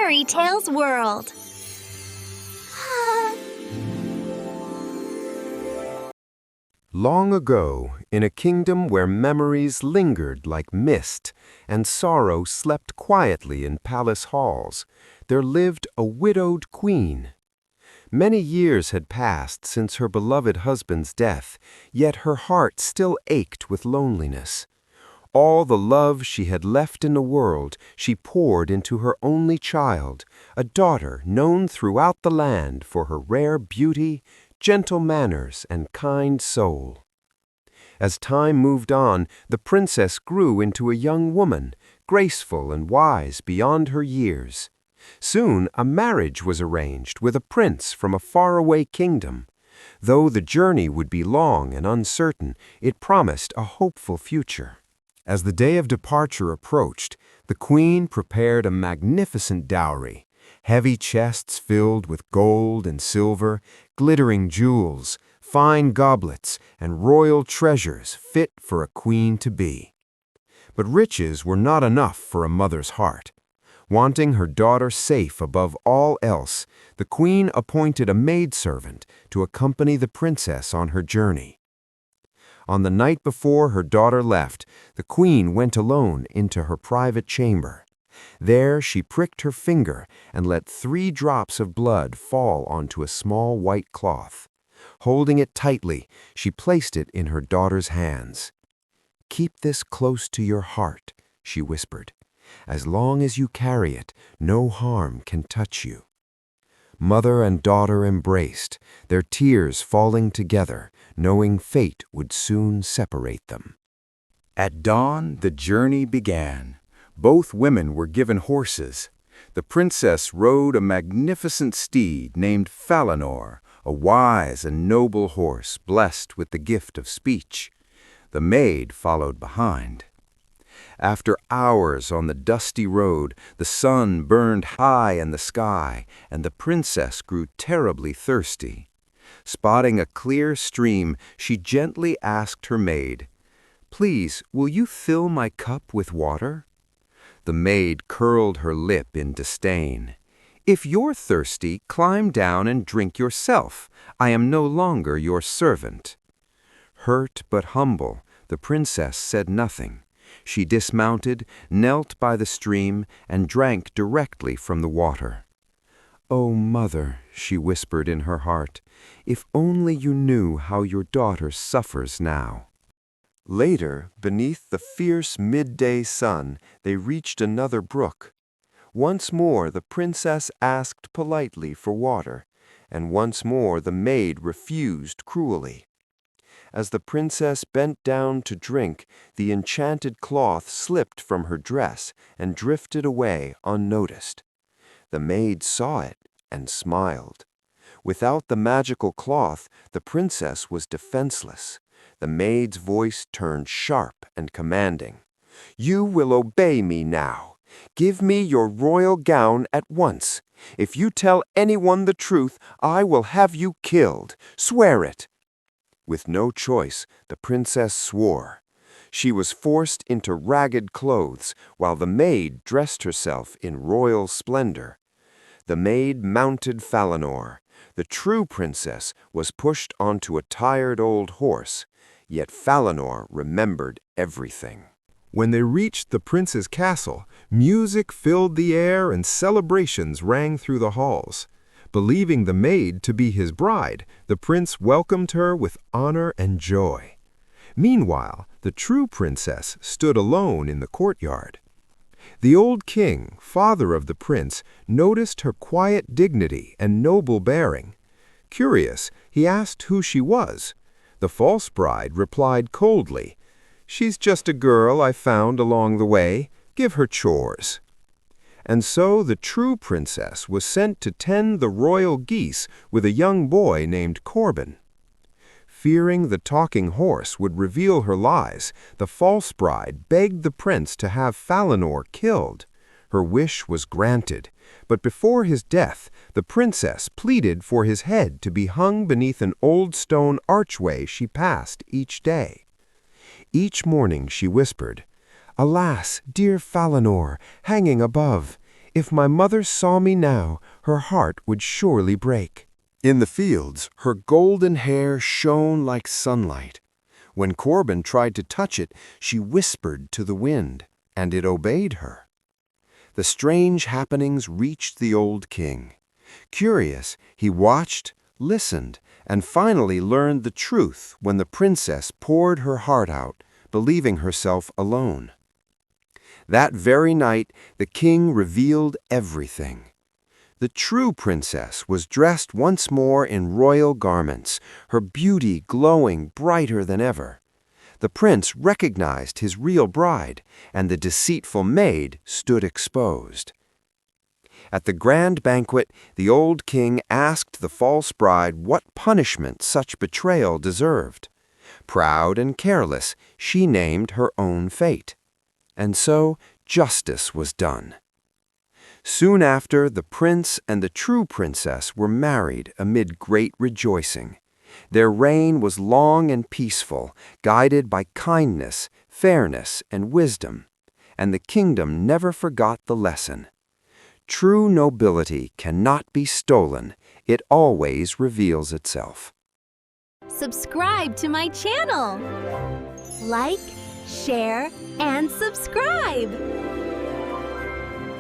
Fairytale's world. Long ago, in a kingdom where memories lingered like mist and sorrow slept quietly in palace halls, there lived a widowed queen. Many years had passed since her beloved husband's death, yet her heart still ached with loneliness. All the love she had left in the world she poured into her only child, a daughter known throughout the land for her rare beauty, gentle manners, and kind soul. As time moved on, the princess grew into a young woman, graceful and wise beyond her years. Soon a marriage was arranged with a prince from a faraway kingdom. Though the journey would be long and uncertain, it promised a hopeful future. As the day of departure approached, the queen prepared a magnificent dowry. Heavy chests filled with gold and silver, glittering jewels, fine goblets, and royal treasures fit for a queen-to-be. But riches were not enough for a mother's heart. Wanting her daughter safe above all else, the queen appointed a maidservant to accompany the princess on her journey. On the night before her daughter left, the queen went alone into her private chamber. There she pricked her finger and let 3 drops of blood fall onto a small white cloth. Holding it tightly, she placed it in her daughter's hands. "Keep this close to your heart," she whispered. "As long as you carry it, no harm can touch you." Mother and daughter embraced, their tears falling together, knowing fate would soon separate them. At dawn, the journey began. Both women were given horses. The princess rode a magnificent steed named Falinor, a wise and noble horse blessed with the gift of speech. The maid followed behind. After hours on the dusty road, the sun burned high in the sky, and the princess grew terribly thirsty. Spotting a clear stream, she gently asked her maid, "Please, will you fill my cup with water?" The maid curled her lip in disdain. "If you're thirsty, climb down and drink yourself. I am no longer your servant." Hurt but humble, the princess said nothing. She dismounted, knelt by the stream, and drank directly from the water. "Oh, mother," she whispered in her heart, "if only you knew how your daughter suffers now." Later, beneath the fierce midday sun, they reached another brook. Once more the princess asked politely for water, and once more the maid refused cruelly. As the princess bent down to drink, the enchanted cloth slipped from her dress and drifted away unnoticed. The maid saw it and smiled. Without the magical cloth, the princess was defenseless. The maid's voice turned sharp and commanding. "You will obey me now. Give me your royal gown at once. If you tell anyone the truth, I will have you killed. Swear it." With no choice, the princess swore. She was forced into ragged clothes, while the maid dressed herself in royal splendor. The maid mounted Falinor. The true princess was pushed onto a tired old horse, yet Falinor remembered everything. When they reached the prince's castle, music filled the air and celebrations rang through the halls. Believing the maid to be his bride, the prince welcomed her with honor and joy. Meanwhile, the true princess stood alone in the courtyard. The old king, father of the prince, noticed her quiet dignity and noble bearing. Curious, he asked who she was. The false bride replied coldly, "She's just a girl I found along the way. Give her chores." And so the true princess was sent to tend the royal geese with a young boy named Corbin. Fearing the talking horse would reveal her lies, the false bride begged the prince to have Falinor killed. Her wish was granted, but before his death, the princess pleaded for his head to be hung beneath an old stone archway she passed each day. Each morning she whispered, "Alas, dear Falinor, hanging above, If my mother saw me now, her heart would surely break." In the fields, her golden hair shone like sunlight. When Corbin tried to touch it, she whispered to the wind, and it obeyed her. The strange happenings reached the old king. Curious, he watched, listened, and finally learned the truth when the princess poured her heart out, believing herself alone. That very night, the king revealed everything. The true princess was dressed once more in royal garments, her beauty glowing brighter than ever. The prince recognized his real bride, and the deceitful maid stood exposed. At the grand banquet, the old king asked the false bride what punishment such betrayal deserved. Proud and careless, she named her own fate. And so justice was done. Soon after, the prince and the true princess were married amid great rejoicing. Their reign was long and peaceful, guided by kindness, fairness, and wisdom, and the kingdom never forgot the lesson. True nobility cannot be stolen. It always reveals itself. Subscribe to my channel. Like, share, and subscribe.